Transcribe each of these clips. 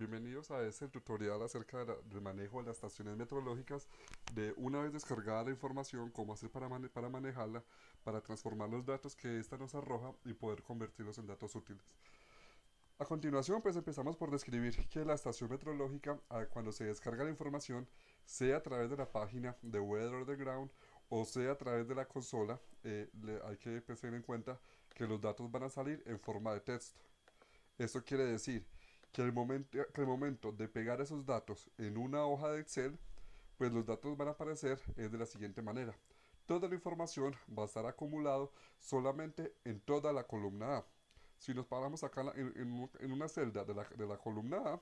Bienvenidos a este tutorial acerca del manejo de las estaciones meteorológicas, de una vez descargada la información, cómo hacer para manejarla, para transformar los datos que ésta nos arroja y poder convertirlos en datos útiles. A continuación, pues empezamos por describir que la estación meteorológica, cuando se descarga la información, sea a través de la página de Weather on the Ground o sea a través de la consola, hay que tener en cuenta que los datos van a salir en forma de texto. Esto quiere decir que el momento de pegar esos datos en una hoja de Excel, pues los datos van a aparecer de la siguiente manera. Toda la información va a estar acumulado solamente en toda la columna A. Si nos paramos acá en una celda de la columna A,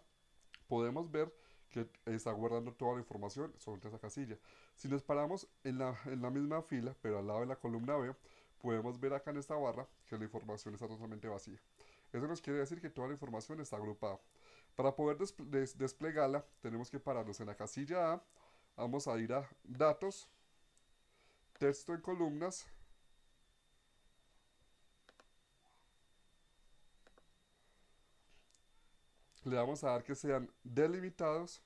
podemos ver que está guardando toda la información sobre esa casilla. Si nos paramos en la misma fila, pero al lado de la columna B, podemos ver acá en esta barra que la información está totalmente vacía. Eso nos quiere decir que toda la información está agrupada. Para poder desplegarla, tenemos que pararnos en la casilla A, vamos a ir a Datos, Texto en columnas, le vamos a dar que sean delimitados,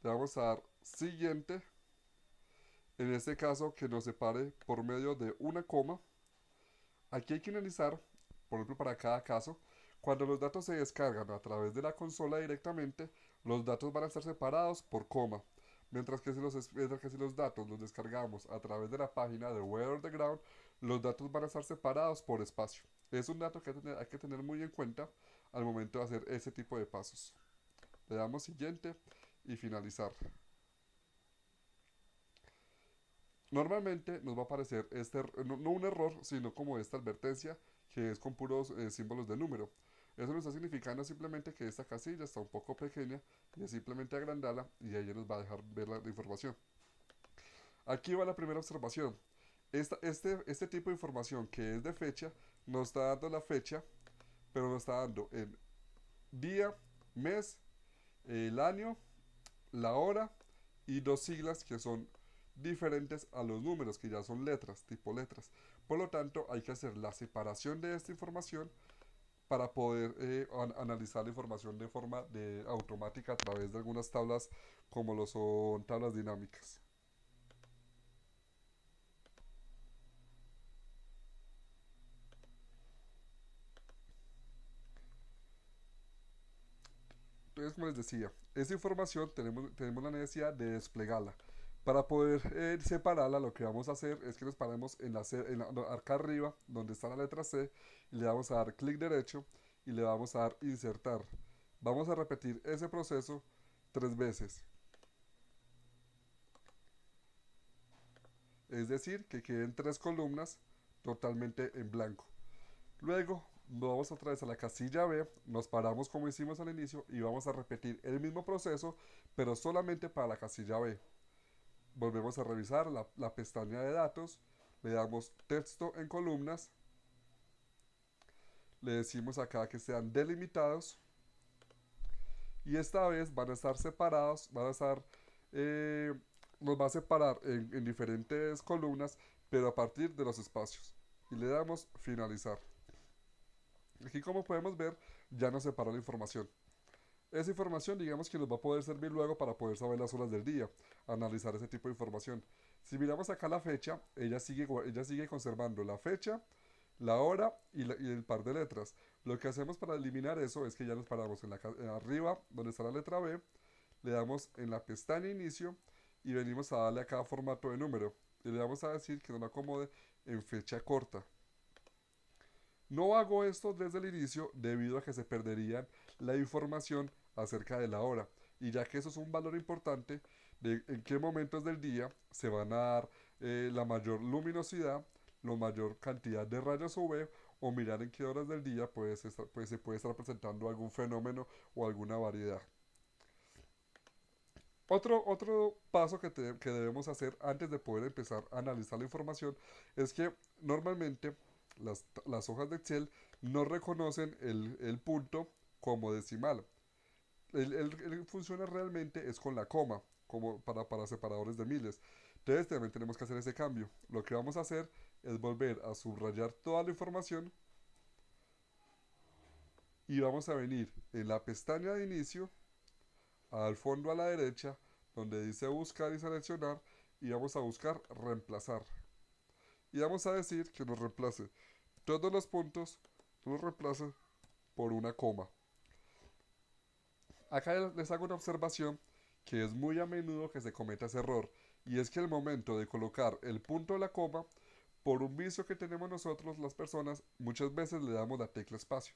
le vamos a dar Siguiente, en este caso que nos separe por medio de una coma. Aquí hay que analizar, por ejemplo, para cada caso, cuando los datos se descargan a través de la consola directamente, los datos van a estar separados por coma, mientras que si los datos los descargamos a través de la página de Weather on the Ground, los datos van a estar separados por espacio. Es un dato que hay que tener muy en cuenta al momento de hacer ese tipo de pasos. Le damos siguiente y finalizar. Normalmente nos va a aparecer no un error, sino como esta advertencia que es con puros símbolos de número. Eso nos está significando simplemente que esta casilla está un poco pequeña y es simplemente agrandarla y ahí nos va a dejar ver la información. Aquí va la primera observación. Este tipo de información que es de fecha nos está dando la fecha, pero nos está dando el día, mes, el año, la hora y dos siglas que son diferentes a los números, que ya son letras, tipo letras. Por lo tanto, hay que hacer la separación de esta información para poder analizar la información de forma automática a través de algunas tablas como lo son tablas dinámicas. Entonces, como les decía, esta información tenemos la necesidad de desplegarla. Para poder separarla, lo que vamos a hacer es que nos paremos acá arriba, donde está la letra C, y le vamos a dar clic derecho y le vamos a dar insertar. Vamos a repetir ese proceso 3 veces. Es decir, que queden 3 columnas totalmente en blanco. Luego nos vamos otra vez a la casilla B, nos paramos como hicimos al inicio y vamos a repetir el mismo proceso, pero solamente para la casilla B. Volvemos a revisar la pestaña de datos, le damos texto en columnas, le decimos acá que sean delimitados y esta vez van a estar separados, eh, nos va a separar en diferentes columnas, pero a partir de los espacios. Y le damos finalizar. Aquí como podemos ver, ya nos separa la información. Esa información digamos que nos va a poder servir luego para poder saber las horas del día, analizar ese tipo de información. Si miramos acá la fecha, ella sigue conservando la fecha, la hora y el par de letras. Lo que hacemos para eliminar eso es que ya nos paramos arriba, donde está la letra B, le damos en la pestaña inicio y venimos a darle a cada formato de número. Y le vamos a decir que nos lo acomode en fecha corta. No hago esto desde el inicio debido a que se perdería la información acerca de la hora, y ya que eso es un valor importante de en qué momentos del día se van a dar la mayor luminosidad, la mayor cantidad de rayos UV o mirar en qué horas del día se puede estar presentando algún fenómeno o alguna variedad. Otro paso que debemos hacer antes de poder empezar a analizar la información es que normalmente las hojas de Excel no reconocen el punto como decimal. El funciona realmente es con la coma, como para separadores de miles. Entonces también tenemos que hacer ese cambio. Lo que vamos a hacer es volver a subrayar toda la información y vamos a venir en la pestaña de inicio, al fondo a la derecha, donde dice buscar y seleccionar, y vamos a buscar reemplazar. Y vamos a decir que nos reemplace todos los puntos, nos reemplace por una coma. Acá les hago una observación que es muy a menudo que se cometa ese error, y es que al momento de colocar el punto de la coma, por un vicio que tenemos nosotros las personas, muchas veces le damos la tecla espacio.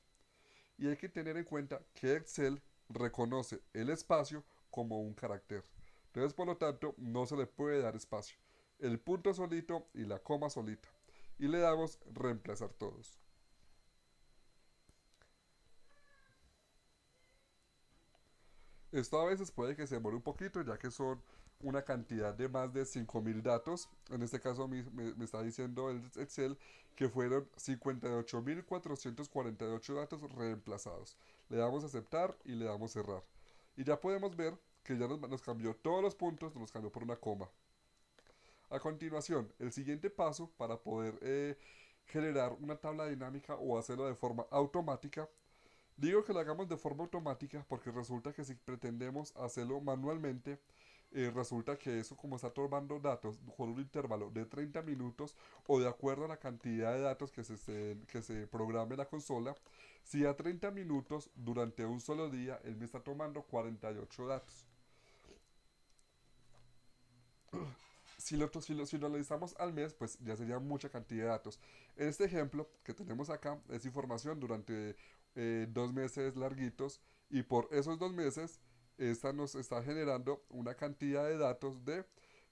Y hay que tener en cuenta que Excel reconoce el espacio como un carácter. Entonces, por lo tanto, no se le puede dar espacio. El punto solito y la coma solita. Y le damos reemplazar todos. Esto a veces puede que se demore un poquito, ya que son una cantidad de más de 5000 datos. En este caso me está diciendo el Excel que fueron 58.448 datos reemplazados. Le damos a aceptar y le damos cerrar. Y ya podemos ver que ya nos cambió todos los puntos, nos cambió por una coma. A continuación, el siguiente paso para poder generar una tabla dinámica o hacerlo de forma automática. Digo que lo hagamos de forma automática porque resulta que si pretendemos hacerlo manualmente, resulta que eso como está tomando datos con un intervalo de 30 minutos o de acuerdo a la cantidad de datos que se programe en la consola, si a 30 minutos durante un solo día él me está tomando 48 datos. Si lo analizamos al mes, pues ya sería mucha cantidad de datos. En este ejemplo que tenemos acá es información durante 2 meses larguitos y por esos 2 meses esta nos está generando una cantidad de datos de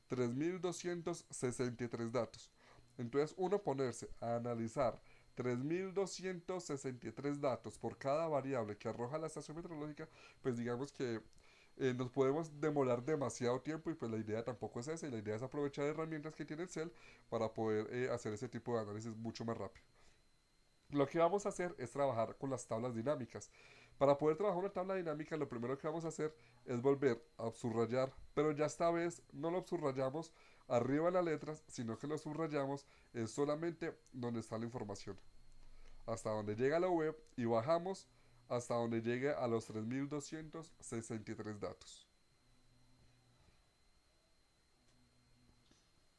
3263 datos. Entonces uno ponerse a analizar 3263 datos por cada variable que arroja la estación meteorológica, pues digamos que nos podemos demorar demasiado tiempo y pues la idea tampoco es esa, y la idea es aprovechar herramientas que tiene Excel para poder hacer ese tipo de análisis mucho más rápido. Lo que vamos a hacer es trabajar con las tablas dinámicas. Para poder trabajar una tabla dinámica, lo primero que vamos a hacer es volver a subrayar, pero ya esta vez no lo subrayamos arriba de las letras, sino que lo subrayamos solamente donde está la información, hasta donde llega la web, y bajamos hasta donde llegue a los 3263 datos.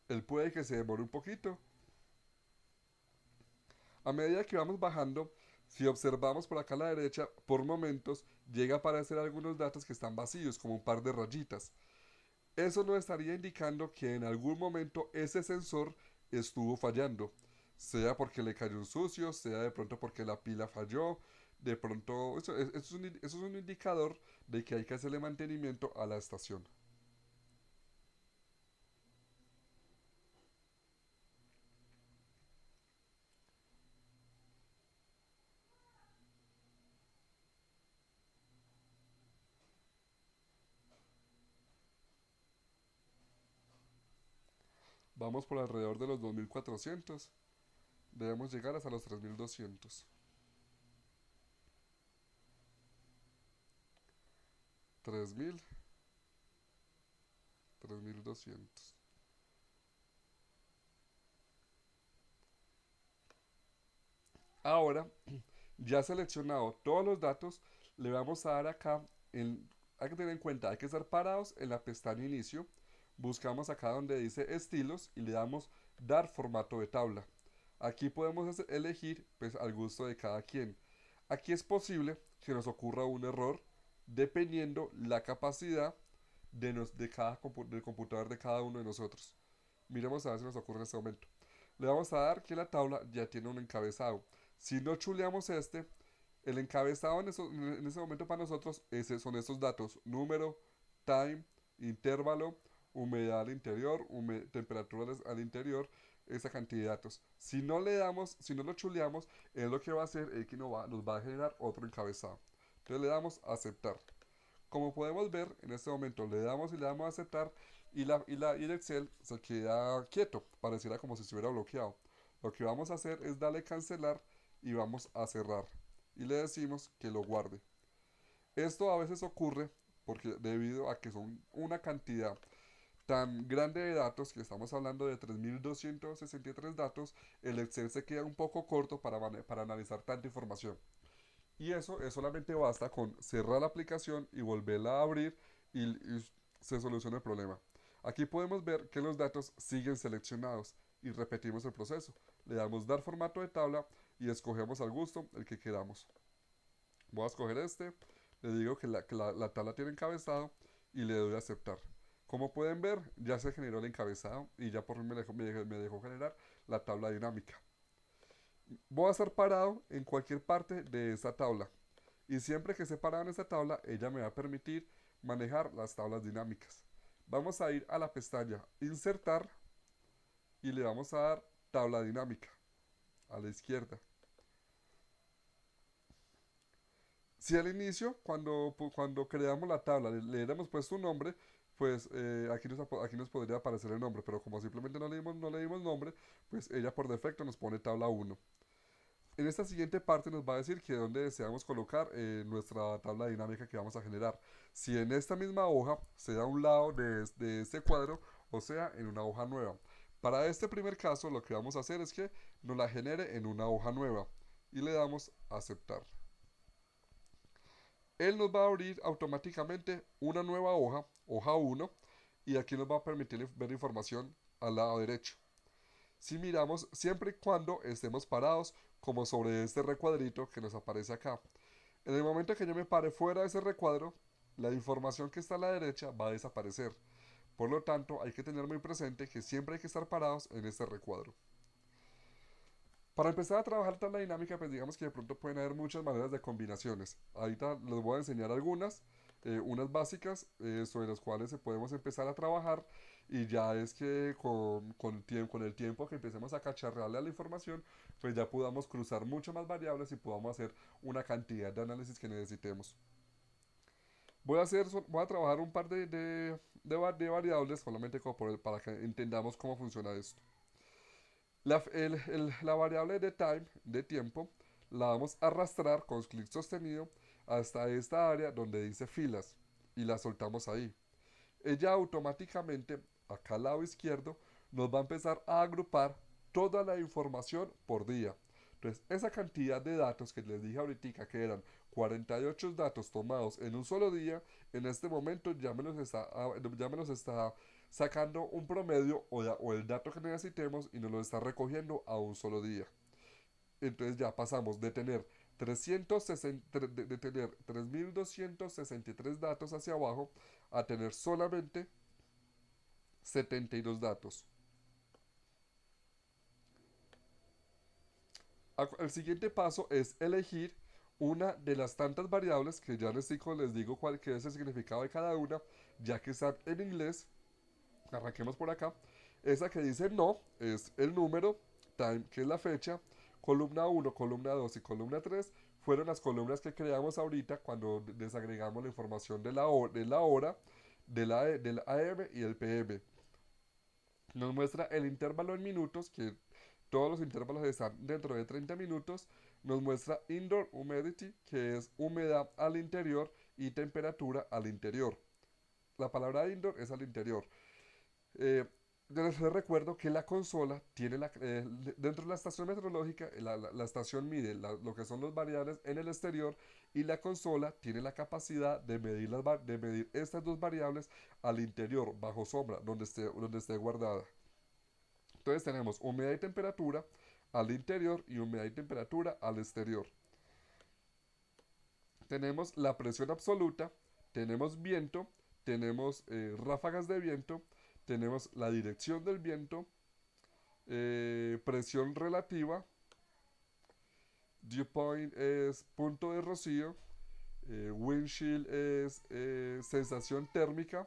Él puede que se demore un poquito. A medida que vamos bajando, si observamos por acá a la derecha, por momentos llega a aparecer algunos datos que están vacíos, como un par de rayitas. Eso nos estaría indicando que en algún momento ese sensor estuvo fallando, sea porque le cayó un sucio, sea de pronto porque la pila falló, de pronto eso es un indicador de que hay que hacerle mantenimiento a la estación. Vamos por alrededor de los 2400, debemos llegar hasta los 3200. 3000, 3200. Ahora, ya seleccionado todos los datos, le vamos a dar acá, hay que tener en cuenta, hay que estar parados en la pestaña inicio, buscamos acá donde dice estilos y le damos dar formato de tabla. Aquí podemos elegir pues al gusto de cada quien. Aquí es posible que nos ocurra un error dependiendo la capacidad del computador de cada uno de nosotros. Miremos a ver si nos ocurre en este momento. Le vamos a dar que la tabla ya tiene un encabezado. Si no chuleamos el encabezado en ese momento para nosotros son estos datos: número, time, intervalo, humedad al interior, temperaturas al interior, esa cantidad de datos. Si no lo chuleamos, es lo que va a hacer es que nos va a generar otro encabezado. Entonces le damos a aceptar. Como podemos ver, en este momento le damos y le damos a aceptar, y el Excel se queda quieto, pareciera como si estuviera bloqueado. Lo que vamos a hacer es darle cancelar y vamos a cerrar. Y le decimos que lo guarde. Esto a veces ocurre porque debido a que son una cantidad tan grande de datos, que estamos hablando de 3263 datos, el Excel se queda un poco corto para analizar tanta información. Y eso es solamente basta con cerrar la aplicación y volverla a abrir y se soluciona el problema. Aquí podemos ver que los datos siguen seleccionados y repetimos el proceso. Le damos dar formato de tabla y escogemos al gusto el que queramos. Voy a escoger este, le digo que la tabla tiene encabezado y le doy a aceptar. Como pueden ver, ya se generó el encabezado y ya por fin me dejó generar la tabla dinámica. Voy a estar parado en cualquier parte de esta tabla y siempre que esté parado en esta tabla, ella me va a permitir manejar las tablas dinámicas. Vamos a ir a la pestaña Insertar y le vamos a dar Tabla dinámica a la izquierda. Si al inicio, cuando creamos la tabla, le hubiéramos puesto un nombre, pues aquí nos podría aparecer el nombre, pero como simplemente no le dimos nombre, pues ella por defecto nos pone tabla 1. En esta siguiente parte nos va a decir que dónde deseamos colocar nuestra tabla dinámica que vamos a generar. Si en esta misma hoja, sea a un lado de este cuadro, o sea en una hoja nueva. Para este primer caso, lo que vamos a hacer es que nos la genere en una hoja nueva y le damos a aceptar. Él nos va a abrir automáticamente una nueva hoja, hoja 1, y aquí nos va a permitir ver información al lado derecho. Si miramos siempre y cuando estemos parados como sobre este recuadrito que nos aparece acá. En el momento que yo me pare fuera de ese recuadro, la información que está a la derecha va a desaparecer. Por lo tanto, hay que tener muy presente que siempre hay que estar parados en este recuadro. Para empezar a trabajar tabla dinámica, pues digamos que de pronto pueden haber muchas maneras de combinaciones. Ahorita les voy a enseñar algunas, unas básicas sobre las cuales podemos empezar a trabajar y ya es que con el tiempo que empecemos a cacharrearle a la información, pues ya podamos cruzar muchas más variables y podamos hacer una cantidad de análisis que necesitemos. Voy a trabajar un par de variables solamente como para que entendamos cómo funciona esto. La variable de time, de tiempo, la vamos a arrastrar con clic sostenido hasta esta área donde dice filas y la soltamos ahí. Ella automáticamente, acá al lado izquierdo, nos va a empezar a agrupar toda la información por día. Entonces, esa cantidad de datos que les dije ahorita que eran 48 datos tomados en un solo día, en este momento ya me los está sacando un promedio o el dato que necesitemos y nos lo está recogiendo a un solo día. Entonces ya pasamos de tener 3.263 datos hacia abajo a tener solamente 72 datos. El siguiente paso es elegir una de las tantas variables que ya les digo cuál que es el significado de cada una, ya que están en inglés. Arranquemos por acá. Esa que dice no es el número, time, que es la fecha, columna 1, columna 2 y columna 3 fueron las columnas que creamos ahorita cuando desagregamos la información de la hora, del AM y del PM. Nos muestra el intervalo en minutos, que todos los intervalos están dentro de 30 minutos. Nos muestra indoor humidity, que es humedad al interior, y temperatura al interior. La palabra indoor es al interior. Eh, les recuerdo que la consola tiene dentro de la estación meteorológica, la estación mide lo que son los variables en el exterior y la consola tiene la capacidad de medir estas dos variables al interior, bajo sombra, donde esté guardada. Entonces tenemos humedad y temperatura al interior y humedad y temperatura al exterior. Tenemos la presión absoluta, tenemos viento, tenemos ráfagas de viento, tenemos la dirección del viento, presión relativa, dew point es punto de rocío, wind chill es sensación térmica,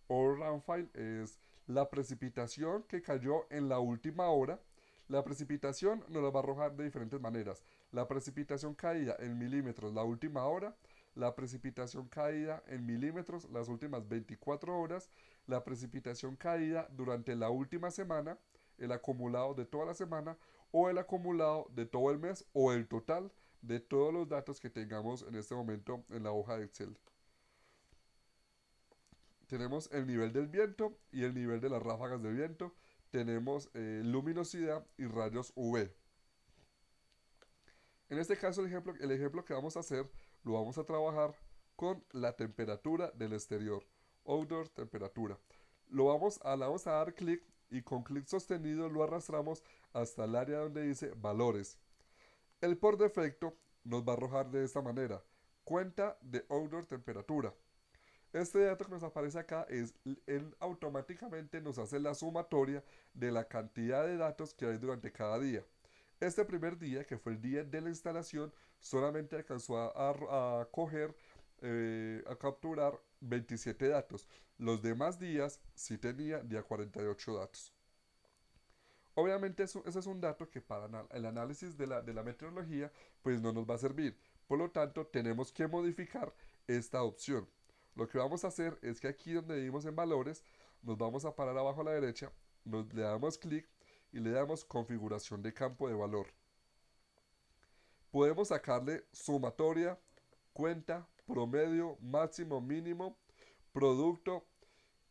o rainfall es la precipitación que cayó en la última hora. La precipitación nos la va a arrojar de diferentes maneras. La precipitación caída en milímetros la última hora, la precipitación caída en milímetros las últimas 24 horas, la precipitación caída durante la última semana, el acumulado de toda la semana o el acumulado de todo el mes o el total de todos los datos que tengamos en este momento en la hoja de Excel. Tenemos el nivel del viento y el nivel de las ráfagas de viento. Tenemos luminosidad y rayos UV. En este caso el ejemplo que vamos a hacer lo vamos a trabajar con la temperatura del exterior, outdoor temperatura. Le vamos a dar clic y con clic sostenido lo arrastramos hasta el área donde dice valores. El por defecto nos va a arrojar de esta manera, cuenta de outdoor temperatura. Este dato que nos aparece acá es, él automáticamente nos hace la sumatoria de la cantidad de datos que hay durante cada día. Este primer día, que fue el día de la instalación, solamente alcanzó a coger, a capturar 27 datos. Los demás días sí tenía día 48 datos. Obviamente ese es un dato que para el análisis de la meteorología pues no nos va a servir. Por lo tanto, tenemos que modificar esta opción. Lo que vamos a hacer es que aquí donde vimos en valores, nos vamos a parar abajo a la derecha, le damos clic y le damos configuración de campo de valor. Podemos sacarle sumatoria, cuenta, promedio, máximo, mínimo, producto,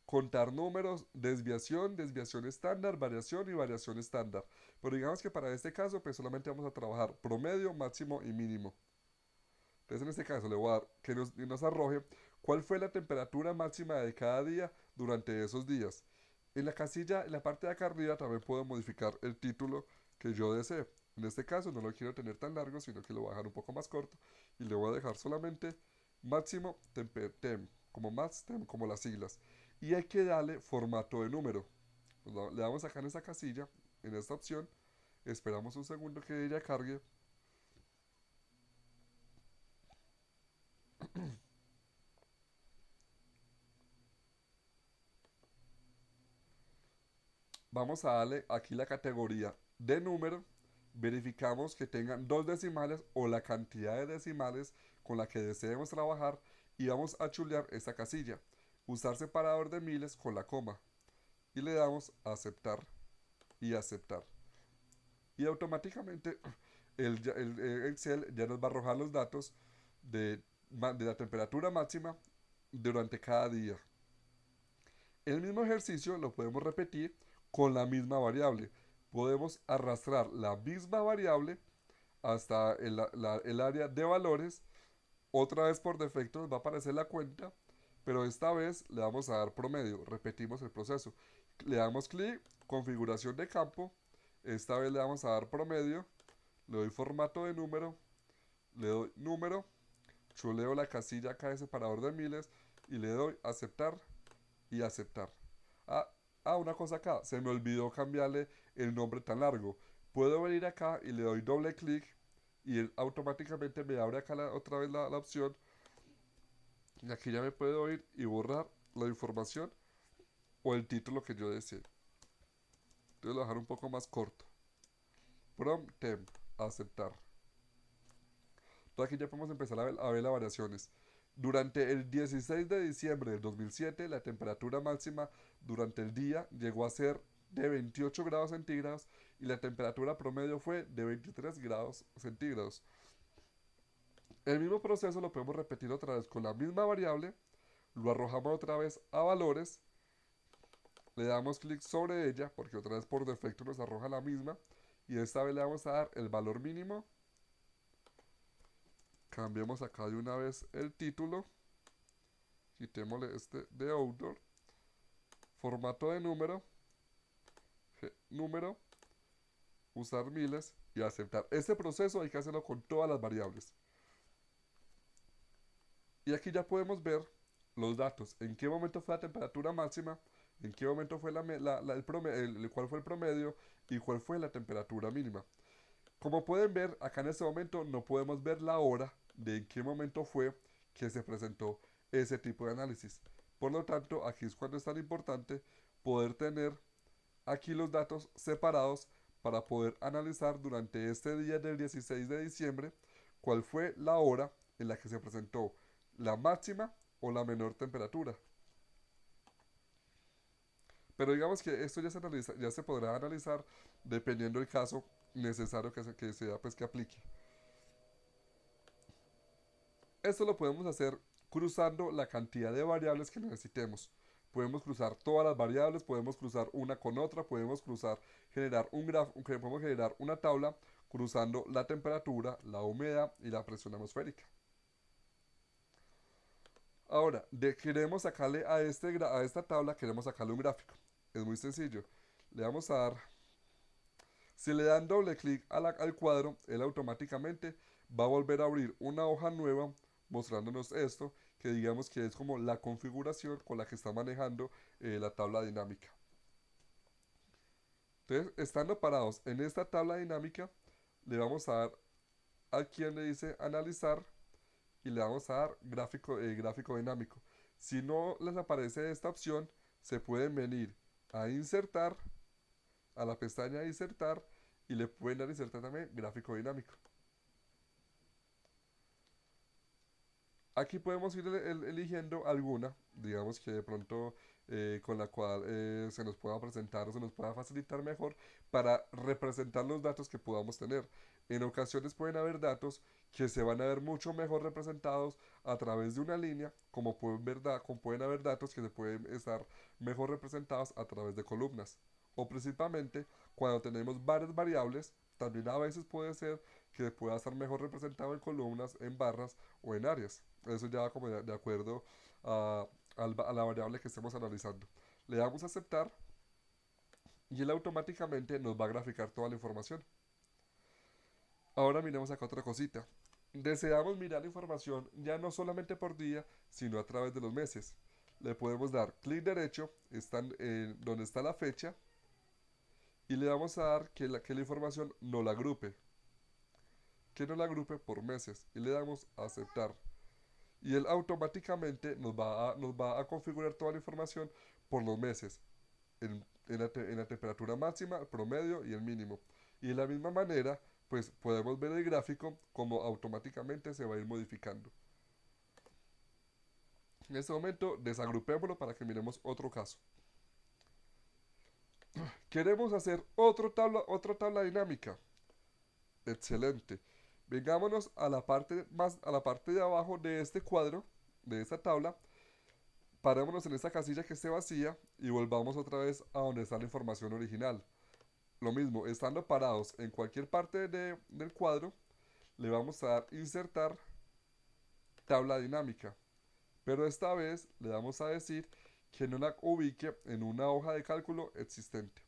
contar números, desviación, desviación estándar, variación y variación estándar. Pero digamos que para este caso pues solamente vamos a trabajar promedio, máximo y mínimo. Entonces en este caso le voy a dar que nos arroje cuál fue la temperatura máxima de cada día durante esos días. En la casilla, en la parte de acá arriba también puedo modificar el título que yo desee. En este caso no lo quiero tener tan largo, sino que lo voy a dejar un poco más corto y le voy a dejar solamente máximo tem, como max tem, como las siglas. Y hay que darle formato de número. Le damos acá en esa casilla, en esta opción, esperamos un segundo que ella cargue. Vamos a darle aquí la categoría de número, verificamos que tengan dos decimales o la cantidad de decimales con la que deseemos trabajar y vamos a chulear esta casilla, usar separador de miles con la coma y le damos a aceptar y aceptar. Y automáticamente el Excel ya nos va a arrojar los datos de la temperatura máxima durante cada día. El mismo ejercicio lo podemos repetir con la misma variable. Podemos arrastrar la misma variable hasta el área de valores. Otra vez por defecto nos va a aparecer la cuenta, pero esta vez le vamos a dar promedio. Repetimos el proceso. Le damos clic, configuración de campo. Esta vez le vamos a dar promedio. Le doy formato de número. Le doy número. Chuleo la casilla acá de separador de miles y le doy aceptar y aceptar. Una cosa acá, se me olvidó cambiarle el nombre tan largo. Puedo venir acá y le doy doble clic y él automáticamente me abre acá otra vez la opción. Y aquí ya me puedo ir y borrar la información o el título que yo desee. Entonces lo voy a dejar un poco más corto. From temp, aceptar. Entonces aquí ya podemos empezar a ver las variaciones. Durante el 16 de diciembre del 2007, la temperatura máxima durante el día llegó a ser de 28 grados centígrados y la temperatura promedio fue de 23 grados centígrados. El mismo proceso lo podemos repetir otra vez con la misma variable, lo arrojamos otra vez a valores, le damos clic sobre ella porque otra vez por defecto nos arroja la misma y esta vez le vamos a dar el valor mínimo. Cambiemos acá de una vez el título. Quitémosle este de outdoor. Formato de número. Número. Usar miles y aceptar. Este proceso hay que hacerlo con todas las variables. Y aquí ya podemos ver los datos. En qué momento fue la temperatura máxima. En qué momento fue cuál fue el promedio y cuál fue la temperatura mínima. Como pueden ver, acá en este momento no podemos ver la hora de en qué momento fue que se presentó ese tipo de análisis. Por lo tanto, aquí es cuando es tan importante poder tener aquí los datos separados para poder analizar durante este día del 16 de diciembre cuál fue la hora en la que se presentó la máxima o la menor temperatura. Pero digamos que esto ya se podrá analizar dependiendo del caso necesario que sea pues que aplique. Esto lo podemos hacer cruzando la cantidad de variables que necesitemos. Podemos cruzar todas las variables, podemos cruzar una con otra, podemos generar un grafo, podemos generar una tabla cruzando la temperatura, la humedad y la presión atmosférica. Ahora, queremos sacarle a esta tabla, queremos sacarle un gráfico. Es muy sencillo. Le vamos a dar, si le dan doble clic al cuadro, él automáticamente va a volver a abrir una hoja nueva mostrándonos esto, que digamos que es como la configuración con la que está manejando la tabla dinámica. Entonces, estando parados en esta tabla dinámica, le vamos a dar aquí donde dice analizar y le vamos a dar gráfico dinámico. Si no les aparece esta opción, se pueden venir a insertar, a la pestaña de insertar, y le pueden dar insertar también gráfico dinámico. Aquí podemos ir eligiendo alguna, digamos que de pronto con la cual se nos pueda presentar o se nos pueda facilitar mejor para representar los datos que podamos tener. En ocasiones pueden haber datos que se van a ver mucho mejor representados a través de una línea, como como pueden haber datos que se pueden estar mejor representados a través de columnas. O principalmente cuando tenemos varias variables, también a veces puede ser que pueda estar mejor representado en columnas, en barras o en áreas. Eso ya va como de acuerdo a, a la variable que estemos analizando. Le damos a aceptar y él automáticamente nos va a graficar toda la información. Ahora miremos acá otra cosita. Deseamos mirar la información ya no solamente por día, sino a través de los meses. Le podemos dar clic derecho, donde está la fecha, y le vamos a dar que la información no la agrupe. Que no la agrupe por meses. Y le damos a aceptar. Y él automáticamente nos va a configurar toda la información por los meses, en la temperatura máxima, el promedio y el mínimo. Y de la misma manera, pues podemos ver el gráfico como automáticamente se va a ir modificando. En este momento desagrupémoslo para que miremos otro caso. Queremos hacer otra tabla dinámica. Excelente. Vengámonos a la a la parte de abajo de este cuadro, de esta tabla. Parémonos en esta casilla que esté vacía y volvamos otra vez a donde está la información original. Lo mismo, estando parados en cualquier parte del cuadro, le vamos a dar insertar tabla dinámica. Pero esta vez le vamos a decir que no la ubique en una hoja de cálculo existente.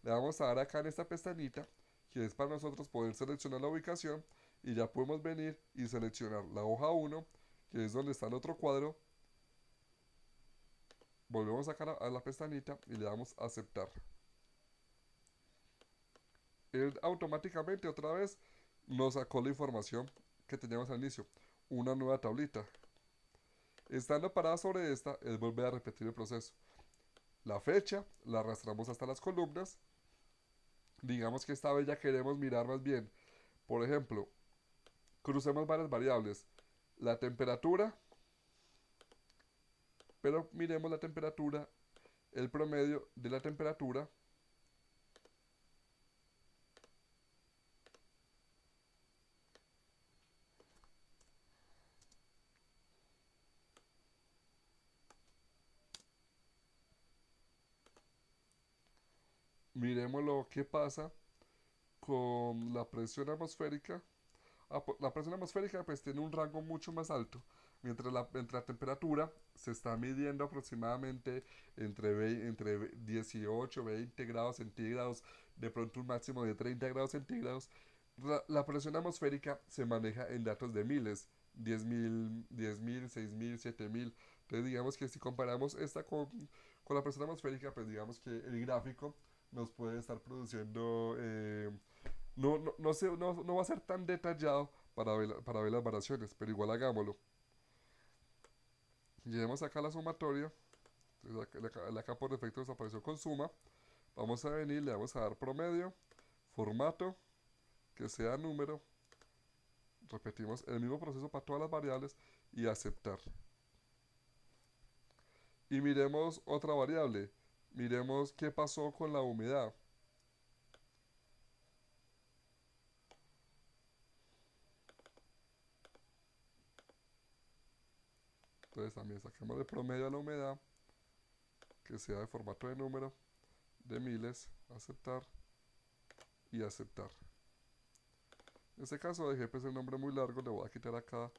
Le vamos a dar acá en esta pestañita, que es para nosotros poder seleccionar la ubicación, y ya podemos venir y seleccionar la hoja 1, que es donde está el otro cuadro. Volvemos acá a la pestañita y le damos a aceptar. Él automáticamente otra vez nos sacó la información que teníamos al inicio, una nueva tablita. Estando parada sobre esta, él vuelve a repetir el proceso. La fecha la arrastramos hasta las columnas. Digamos que esta vez ya queremos mirar más bien. Por ejemplo, crucemos varias variables. La temperatura, pero miremos la temperatura, el promedio de la temperatura. Miremos lo que pasa con la presión atmosférica. La presión atmosférica pues tiene un rango mucho más alto, mientras la temperatura se está midiendo aproximadamente entre 18, 20 grados centígrados, de pronto un máximo de 30 grados centígrados. La presión atmosférica se maneja en datos de miles, 10.000, 6.000, 7.000. Entonces digamos que si comparamos esta con la presión atmosférica, pues digamos que el gráfico nos puede estar produciendo no va a ser tan detallado para ver las variaciones, pero igual hagámoslo. Llevemos acá la sumatoria. Entonces acá por defecto nos apareció con suma. Vamos a venir, le vamos a dar promedio, formato, que sea número. Repetimos el mismo proceso para todas las variables y aceptar. Y miremos otra variable. Miremos qué pasó con la humedad. Entonces también saquemos de promedio a la humedad, que sea de formato de número, de miles, aceptar y aceptar. En este caso dejé pues el nombre muy largo, le voy a quitar acá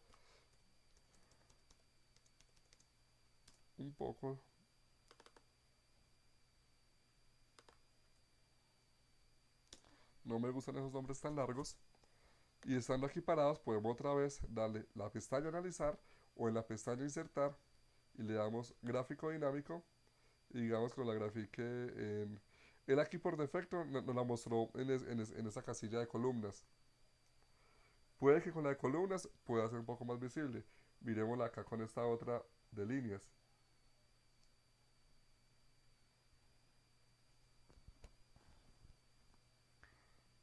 un poco. No me gustan esos nombres tan largos. Y estando aquí parados podemos otra vez darle la pestaña analizar o en la pestaña insertar y le damos gráfico dinámico y digamos con la grafique en... Él aquí por defecto nos la mostró en esa casilla de columnas. Puede que con la de columnas pueda ser un poco más visible. Miremosla acá con esta otra de líneas.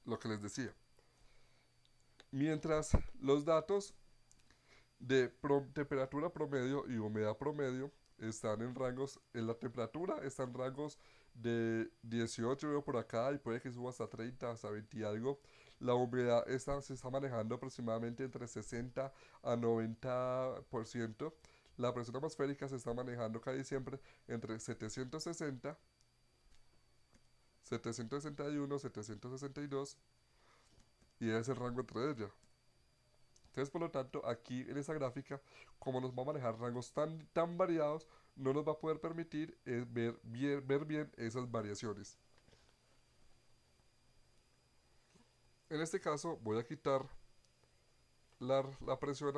Lo que les decía. Mientras los datos de temperatura promedio y humedad promedio están en rangos, en la temperatura está en rangos de 18 veo por acá y puede que suba hasta 30, hasta 20 y algo. La humedad se está manejando aproximadamente entre 60 a 90%. La presión atmosférica se está manejando casi siempre entre 760, 761, 762 y ese es el rango entre ellas. Entonces, por lo tanto, aquí en esa gráfica, como nos va a manejar rangos tan variados, no nos va a poder permitir ver bien esas variaciones. En este caso, voy a quitar la presión,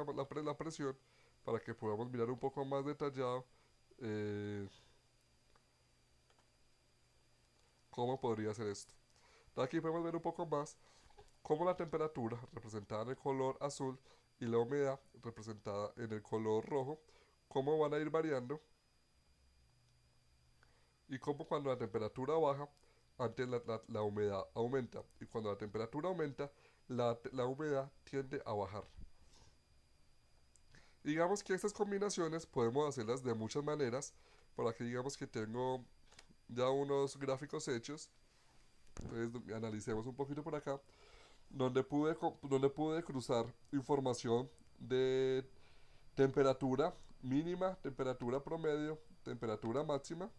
la presión para que podamos mirar un poco más detallado eh, cómo podría ser esto. Aquí podemos ver un poco más cómo la temperatura, representada en el color azul, y la humedad, representada en el color rojo, cómo van a ir variando y cómo cuando la temperatura baja, antes la humedad aumenta y cuando la temperatura aumenta, la humedad tiende a bajar. Digamos que estas combinaciones podemos hacerlas de muchas maneras. Por aquí digamos que tengo ya unos gráficos hechos. Entonces analicemos un poquito por acá. Donde pude cruzar información de temperatura mínima, temperatura promedio, temperatura máxima.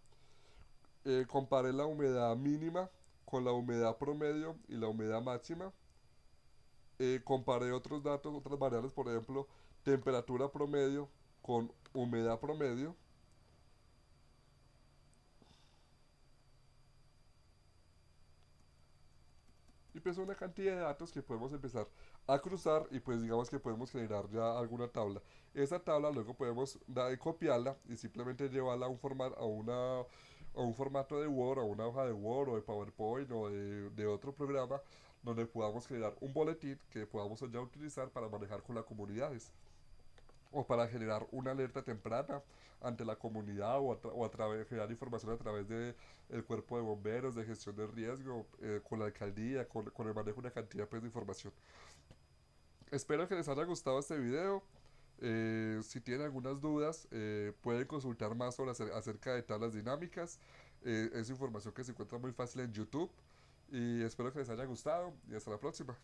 Comparé la humedad mínima con la humedad promedio y la humedad máxima. Comparé otros datos, otras variables, por ejemplo, temperatura promedio con humedad promedio. Y pues una cantidad de datos que podemos empezar a cruzar y pues digamos que podemos generar ya alguna tabla. Esa tabla luego podemos copiarla y simplemente llevarla a a un formato de Word, a una hoja de Word o de PowerPoint o de otro programa donde podamos generar un boletín que podamos ya utilizar para manejar con las comunidades o para generar una alerta temprana ante la comunidad o a través de generar información a través de el cuerpo de bomberos, de gestión de riesgo, con la alcaldía, con el manejo de una cantidad pues, de información. Espero que les haya gustado este video. Si tienen algunas dudas, pueden consultar más sobre acerca de tablas dinámicas. Es información que se encuentra muy fácil en YouTube. Y espero que les haya gustado y hasta la próxima.